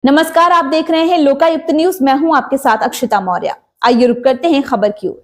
नमस्कार, आप देख रहे हैं लोकायुक्त न्यूज। मैं हूं आपके साथ अक्षिता मौर्य। आइए रुक करते हैं खबर की ओर।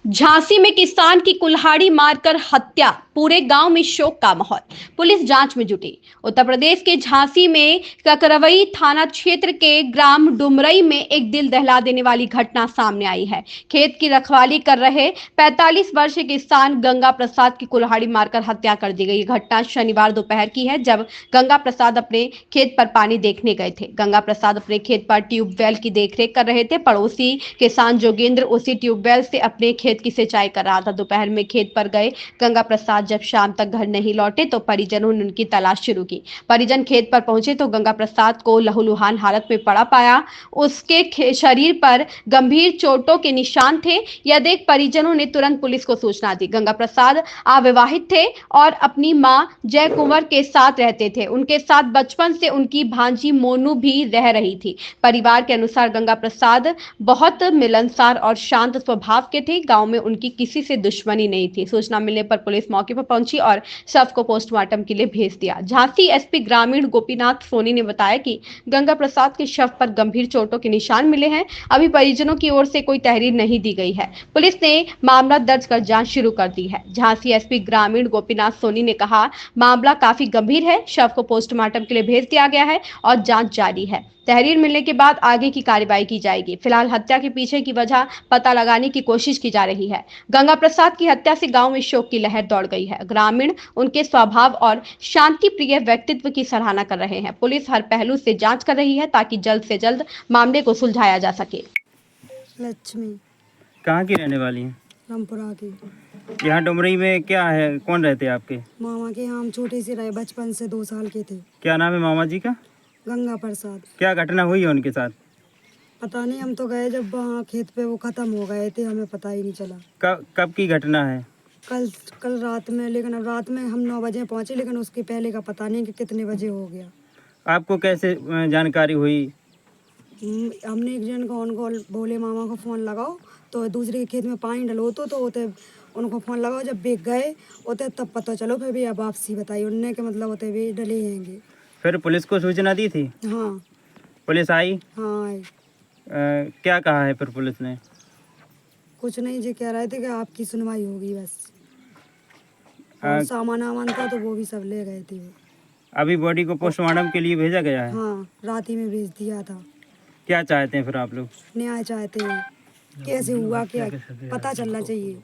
झांसी में किसान की कुल्हाड़ी मारकर हत्या, पूरे गांव में शोक का माहौल। पुलिस जांच में जुटी। उत्तर प्रदेश के झांसी में ककरवई थाना क्षेत्र के ग्राम डुमरई में एक दिल दहला देने वाली घटना सामने आई है। खेत की रखवाली कर रहे 45 वर्षीय किसान गंगा प्रसाद की कुल्हाड़ी मारकर हत्या कर दी गई। घटना शनिवार दोपहर की है, जब गंगा प्रसाद अपने खेत पर पानी देखने गए थे। गंगा प्रसाद अपने खेत पर ट्यूबवेल की देखरेख कर रहे थे। पड़ोसी किसान जोगेंद्र उसी ट्यूबवेल से अपने खेत की सिंचाई कर रहा था। दोपहर में खेत पर गए गंगा प्रसाद जब शाम तक घर नहीं लौटे तो परिजनों ने उनकी तलाश शुरू की। परिजन खेत पर पहुंचे तो गंगा प्रसाद को लहूलुहान हालत में पड़ा पाया। उसके शरीर पर गंभीर चोटों के निशान थे। यह देख परिजनों ने तुरंत पुलिस को सूचना दी। गंगा प्रसाद अविवाहित थे और अपनी मां जय कुंवर के साथ रहते थे। उनके साथ बचपन से उनकी भांजी मोनू भी रह रही थी। परिवार के अनुसार गंगा प्रसाद बहुत मिलनसार और शांत स्वभाव के थे। गांव में उनकी किसी से दुश्मनी नहीं थी। सूचना मिलने पर पुलिस मौके पर पहुंची और शव को पोस्टमार्टम के लिए भेज दिया। झांसी एसपी ग्रामीण गोपीनाथ सोनी ने बताया कि गंगा प्रसाद के शव पर गंभीर चोटों के निशान मिले हैं। अभी परिजनों की ओर से कोई तहरीर नहीं दी गई है। पुलिस ने मामला दर्ज कर जांच शुरू कर दी है। झांसी एसपी ग्रामीण गोपीनाथ सोनी ने कहा, मामला काफी गंभीर है। शव को पोस्टमार्टम के लिए भेज दिया गया है और जांच जारी है। तहरीर मिलने के बाद आगे की कार्रवाई की जाएगी। फिलहाल हत्या के पीछे की वजह पता लगाने की कोशिश की जा रही है। गंगा प्रसाद की हत्या से गांव में शोक की लहर दौड़ गई है। ग्रामीण उनके स्वभाव और शांति प्रिय व्यक्तित्व की सराहना कर रहे हैं। पुलिस हर पहलू से जांच कर रही है ताकि जल्द से जल्द मामले को सुलझाया जा सके। लक्ष्मी कहाँ की रहने वाली हैं? रामपुरा की। यहाँ डुमरई में क्या है, कौन रहते हैं आपके? मामा के यहाँ हम छोटे से रहे, बचपन से 2 साल के थे। क्या नाम है मामा जी का? गंगा प्रसाद। क्या घटना हुई है उनके साथ? पता नहीं, हम तो गए जब वहाँ खेत पे वो खत्म हो गए थे, हमें पता ही नहीं चला। कब की घटना है? कल रात में, लेकिन अब रात में हम 9 बजे पहुँचे, लेकिन उसके पहले का पता नहीं कि कितने बजे हो गया। आपको कैसे जानकारी हुई? हमने एक जन को उनको बोले मामा को फ़ोन लगाओ, तो दूसरे के खेत में पानी डलो तो होते उनको फ़ोन लगाओ। जब बेग गए होते तब पता चलो, फिर भी अब वापसी बताई उनने कि मतलब होते भी डले हैंगे। फिर पुलिस को सूचना दी थी? हाँ। पुलिस आई? हाँ आई। क्या कहा है फिर पुलिस ने? कुछ नहीं, जी कह रहे थे कि आपकी सुनवाई होगी बस। और सामान वामान था तो वो भी सब ले गए थे। अभी बॉडी को पोस्टमार्टम के लिए भेजा गया है? हाँ, रात ही में भेज दिया था। क्या चाहते हैं फिर आप लोग? न्याय चाहते हैं, कैसे हुआ क्या पता चलना चाहिए।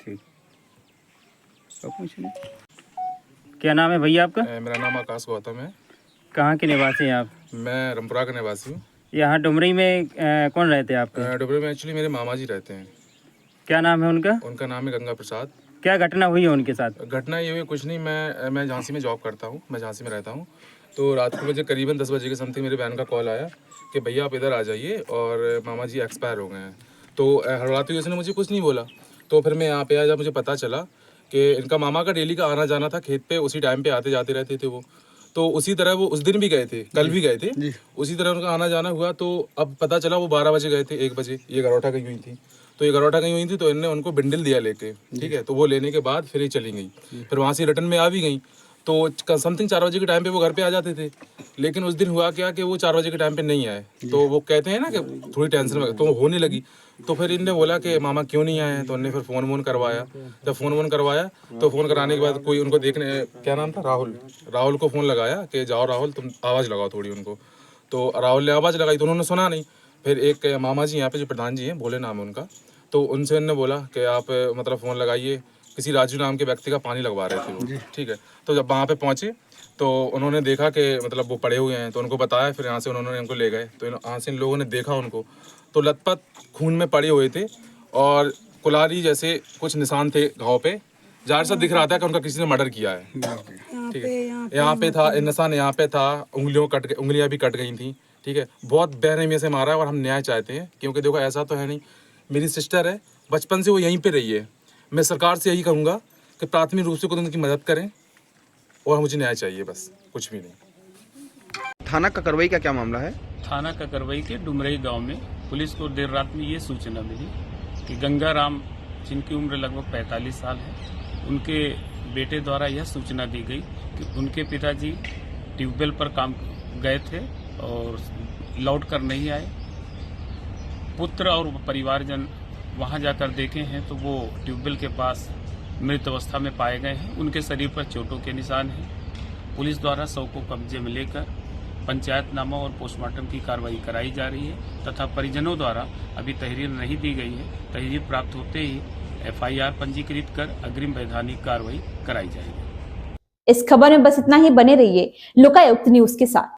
ठीक, तो कुछ नहीं। क्या नाम है भैया आपका? मेरा नाम आकाश गौतम है। कहाँ के निवासी हैं आप? मैं रामपुरा का निवासी हूँ। यहाँ डुमरई में कौन रहते हैं आपके? डुमरई में एक्चुअली मेरे मामा जी रहते हैं। क्या नाम है उनका? उनका नाम है गंगा प्रसाद। क्या घटना हुई है उनके साथ? घटना ये हुई कुछ नहीं, मैं झांसी में जॉब करता हूँ, मैं झांसी में रहता हूँ। तो रात को मुझे करीबन 10 बजे के समथिंग मेरे बहन का कॉल आया कि भैया आप इधर आ जाइए और मामा जी एक्सपायर हो गए हैं। तो हड़बड़ाते हुए उसने मुझे कुछ नहीं बोला। तो फिर मैं यहाँ पे आया, जब मुझे पता चला कि इनका मामा का डेली का आना जाना था खेत पे, उसी टाइम पे आते जाते रहते थे वो। तो उसी तरह वो उस दिन भी गए थे, कल भी गए थे, उसी तरह उनका आना जाना हुआ। तो अब पता चला वो 12 बजे गए थे, 1 बजे ये गरौठा गई हुई थी। तो ये गरौठा गई हुई थी तो इन्होंने उनको बिंडल दिया लेके, ठीक है। तो वो लेने के बाद फिर ये चली गई, फिर वहाँ से रिटर्न में आ भी गई। तो समथिंग 4 बजे के टाइम पे वो घर पे आ जाते थे। लेकिन उस दिन हुआ क्या कि वो 4 बजे के टाइम पे नहीं आए। तो वो कहते हैं ना कि थोड़ी टेंशन में तो होने लगी। तो फिर इनने बोला कि मामा क्यों नहीं आए हैं। तो उन्होंने फिर फ़ोन वोन करवाया। जब फ़ोन करवाया तो फ़ोन कराने के बाद कोई उनको देखने, क्या नाम था, राहुल को फ़ोन लगाया कि जाओ राहुल तुम आवाज़ लगाओ थोड़ी उनको। तो राहुल ने आवाज़ लगाई तो उन्होंने सुना नहीं। फिर एक मामा जी यहाँ पे जो प्रधान जी हैं, भोले नाम है उनका, तो उनसे उन्होंने बोला कि आप मतलब फ़ोन लगाइए। किसी राजू नाम के व्यक्ति का पानी लगवा रहे थे वो, ठीक है। तो जब वहाँ पे पहुँचे तो उन्होंने देखा कि मतलब वो पड़े हुए हैं। तो उनको बताया, फिर यहाँ से उन्होंने उनको ले गए। तो यहाँ से इन लोगों ने देखा उनको तो लथपथ खून में पड़े हुए थे और कुल्हाड़ी जैसे कुछ निशान थे घाव पे। ज़ाहिर सा दिख रहा था कि उनका किसी ने मर्डर किया है, ठीक है। यहाँ पे था निशान, यहाँ पे था, उंगलियाँ भी कट गई थी, ठीक है। बहुत बेरहमी से मारा है और हम न्याय चाहते हैं, क्योंकि देखो ऐसा तो है नहीं, मेरी सिस्टर है, बचपन से वो यहीं पे रही है। मैं सरकार से यही कहूँगा कि प्राथमिक रूप से खुद उनकी मदद करें और मुझे न्याय चाहिए, बस कुछ भी नहीं। थाना ककरवई का क्या मामला है? थाना ककरवई के डुमरई गांव में पुलिस को देर रात में ये सूचना मिली कि गंगाराम, जिनकी उम्र लगभग 45 साल है, उनके बेटे द्वारा यह सूचना दी गई कि उनके पिताजी ट्यूबवेल पर काम गए थे और लौट कर नहीं आए। पुत्र और परिवारजन वहां जाकर देखे हैं तो वो ट्यूबवेल के पास मृत अवस्था में पाए गए हैं। उनके शरीर पर चोटों के निशान हैं। पुलिस द्वारा शव को कब्जे में लेकर पंचायतनामा और पोस्टमार्टम की कार्रवाई कराई जा रही है तथा परिजनों द्वारा अभी तहरीर नहीं दी गई है। तहरीर प्राप्त होते ही FIR पंजीकृत कर अग्रिम वैधानिक कार्रवाई कराई जाएगी। इस खबर में बस इतना ही। बने रहिए लोकायुक्त न्यूज के साथ।